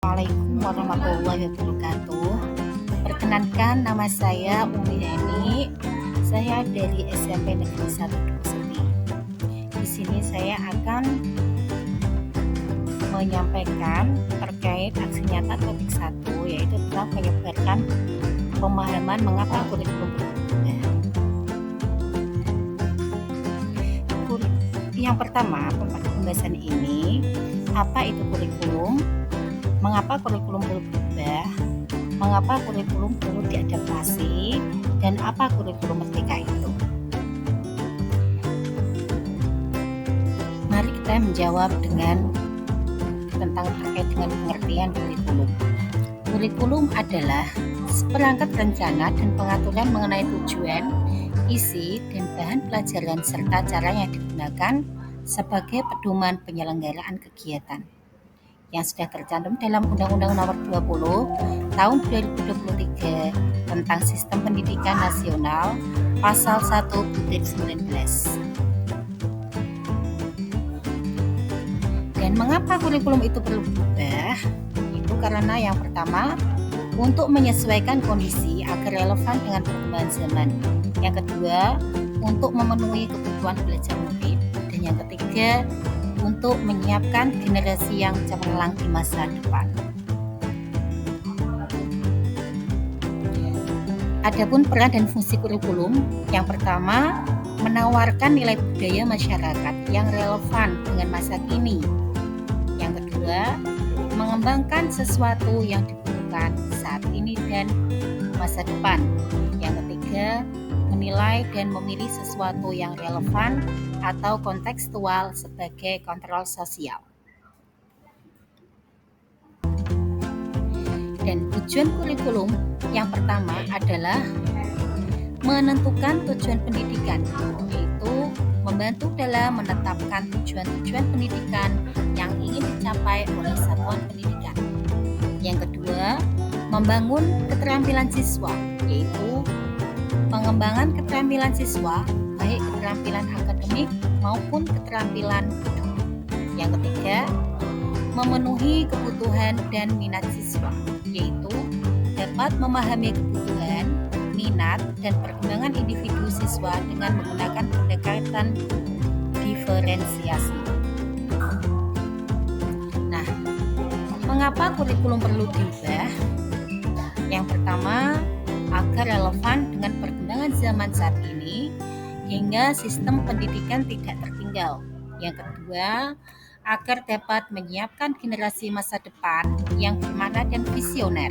Assalamualaikum warahmatullahi wabarakatuh. Perkenalkan, nama saya Umi Yani. Saya dari SMP Negeri 1 Dukuh. Di sini saya akan menyampaikan terkait aksi nyata topik 1, yaitu tentang menyebarkan pemahaman mengapa kurikulum berubah. Yang pertama, pembahasan ini, apa itu kurikulum? Mengapa kurikulum perlu berubah, mengapa kurikulum perlu diadaptasi, dan apa kurikulum merdeka itu. Mari kita menjawab tentang terkait dengan pengertian kurikulum. Kurikulum adalah seperangkat rencana dan pengaturan mengenai tujuan, isi, dan bahan pelajaran serta cara yang digunakan sebagai pedoman penyelenggaraan kegiatan yang sudah tercantum dalam Undang-Undang Nomor 20 Tahun 2023 tentang Sistem Pendidikan Nasional Pasal 1/19. Dan mengapa kurikulum itu perlu berubah? Itu karena yang pertama, untuk menyesuaikan kondisi agar relevan dengan perkembangan zaman. Yang kedua, untuk memenuhi kebutuhan belajar murid. Dan yang ketiga, untuk menyiapkan generasi yang cemerlang di masa depan. Adapun peran dan fungsi kurikulum, yang pertama, menawarkan nilai budaya masyarakat yang relevan dengan masa kini. Yang kedua, mengembangkan sesuatu yang dibutuhkan saat ini dan masa depan. Yang ketiga, menilai dan memilih sesuatu yang relevan atau kontekstual sebagai kontrol sosial. Dan tujuan kurikulum yang pertama adalah menentukan tujuan pendidikan, yaitu membantu dalam menetapkan tujuan-tujuan pendidikan yang ingin dicapai oleh satuan pendidikan. Yang kedua, membangun keterampilan siswa, yaitu pengembangan keterampilan siswa, baik keterampilan akademik maupun keterampilan hidup. Yang ketiga, memenuhi kebutuhan dan minat siswa, yaitu dapat memahami kebutuhan, minat, dan perkembangan individu siswa dengan menggunakan pendekatan diferensiasi. Nah, mengapa kurikulum perlu diubah? Yang pertama, agar relevan dengan perkembangan zaman saat ini hingga sistem pendidikan tidak tertinggal. Yang kedua, agar dapat menyiapkan generasi masa depan yang bermakna dan visioner.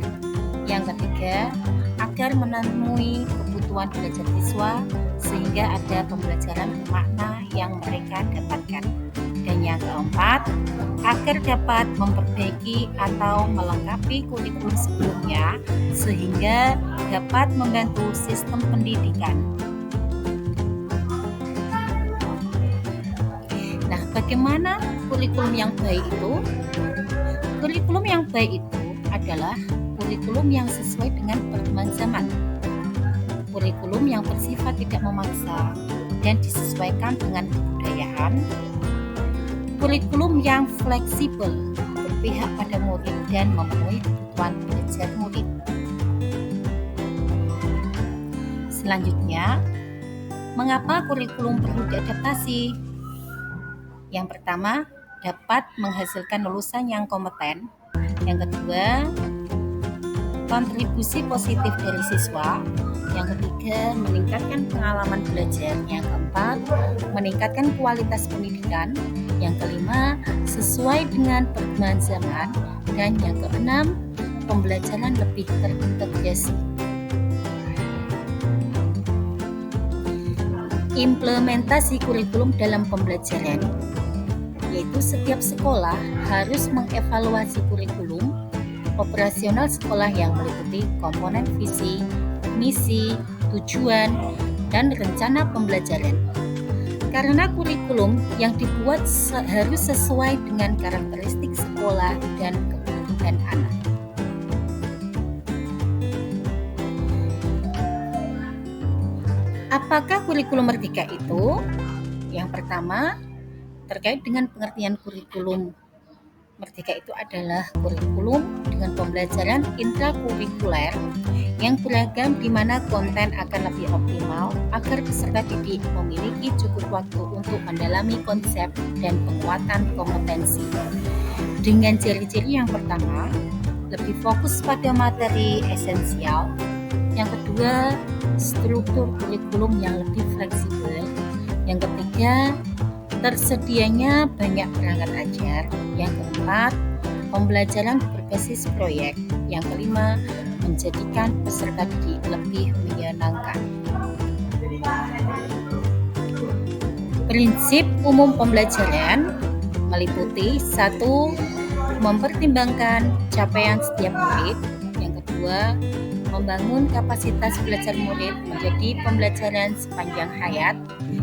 Yang ketiga, agar memenuhi kebutuhan belajar siswa sehingga ada pembelajaran bermakna yang mereka dapatkan. Dan yang keempat, agar dapat memperbaiki atau melengkapi kurikulum sebelumnya sehingga dapat membantu sistem pendidikan. Nah, bagaimana kurikulum yang baik itu? Kurikulum yang baik itu adalah kurikulum yang sesuai dengan perkembangan zaman. Kurikulum yang bersifat tidak memaksa dan disesuaikan dengan kebudayaan. Kurikulum yang fleksibel, berpihak pada murid dan memenuhi kebutuhan belajar murid. Selanjutnya, mengapa kurikulum perlu diadaptasi? Yang pertama, dapat menghasilkan lulusan yang kompeten. Yang kedua, kontribusi positif dari siswa. Yang ketiga, meningkatkan pengalaman belajar. Yang keempat, meningkatkan kualitas pendidikan. Yang kelima, sesuai dengan perkembangan zaman. Dan yang keenam, pembelajaran lebih terintegrasi. Implementasi kurikulum dalam pembelajaran, yaitu setiap sekolah harus mengevaluasi kurikulum operasional sekolah yang meliputi komponen visi, misi, tujuan, dan rencana pembelajaran. Karena kurikulum yang dibuat harus sesuai dengan karakteristik sekolah dan kebutuhan anak. Apakah kurikulum merdeka itu? Yang pertama, terkait dengan pengertian kurikulum. Merdeka itu adalah kurikulum dengan pembelajaran intrakurikuler yang beragam di mana konten akan lebih optimal agar peserta didik memiliki cukup waktu untuk mendalami konsep dan penguatan kompetensi. Dengan ciri-ciri yang pertama, lebih fokus pada materi esensial. Yang kedua, struktur kurikulum yang lebih fleksibel. Yang ketiga, tersedianya banyak perangkat ajar. Yang keempat, pembelajaran berbasis proyek. Yang kelima, menjadikan peserta didik lebih menyenangkan. Prinsip umum pembelajaran meliputi 1. Mempertimbangkan capaian setiap murid. Yang kedua, membangun kapasitas belajar murid menjadi pembelajaran sepanjang hayat.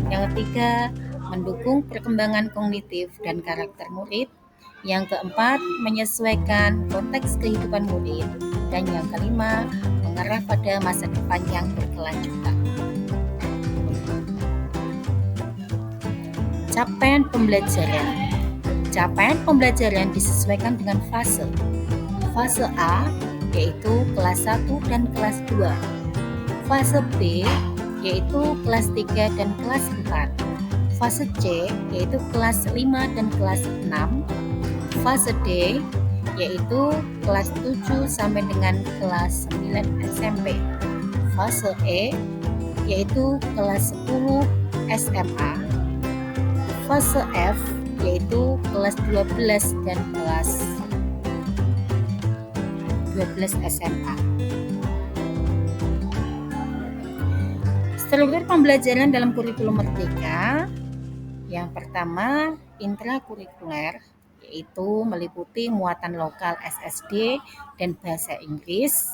Yang ketiga, mendukung perkembangan kognitif dan karakter murid. Yang keempat, menyesuaikan konteks kehidupan murid. Dan yang kelima, mengarah pada masa depan yang berkelanjutan. Capaian pembelajaran. Capaian pembelajaran disesuaikan dengan fase. Fase A yaitu kelas 1 dan kelas 2. Fase B yaitu kelas 3 dan kelas 4. Fase C yaitu kelas 5 dan kelas 6. Fase D yaitu kelas 7 sampai dengan kelas 9 SMP. Fase E yaitu kelas 10 SMA. Fase F yaitu kelas 12 dan kelas 12 SMA. Struktur pembelajaran dalam kurikulum Merdeka. Yang pertama, intrakurikuler, yaitu meliputi muatan lokal SSD dan bahasa Inggris.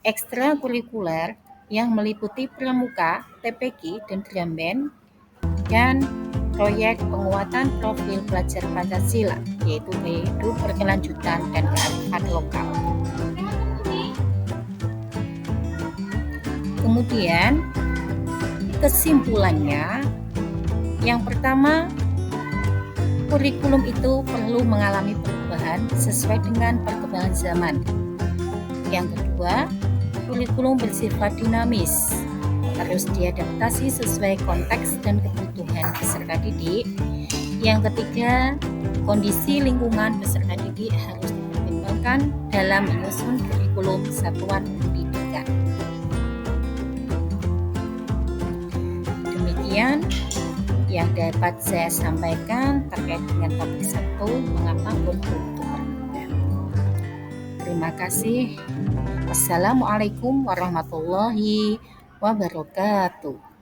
Ekstrakurikuler yang meliputi pramuka, TPQ, dan drum band. Dan proyek penguatan profil pelajar Pancasila, yaitu gaya hidup berkelanjutan dan kearifan lokal. Kemudian kesimpulannya, yang pertama, kurikulum itu perlu mengalami perubahan sesuai dengan perkembangan zaman. Yang kedua, kurikulum bersifat dinamis, harus diadaptasi sesuai konteks dan kebutuhan peserta didik. Yang ketiga, kondisi lingkungan peserta didik harus dipertimbangkan dalam menyusun kurikulum satuan pendidikan. Demikian yang dapat saya sampaikan terkait dengan topik 1, mengapa kurikulum itu perlu. Terima kasih. Wassalamualaikum warahmatullahi wabarakatuh.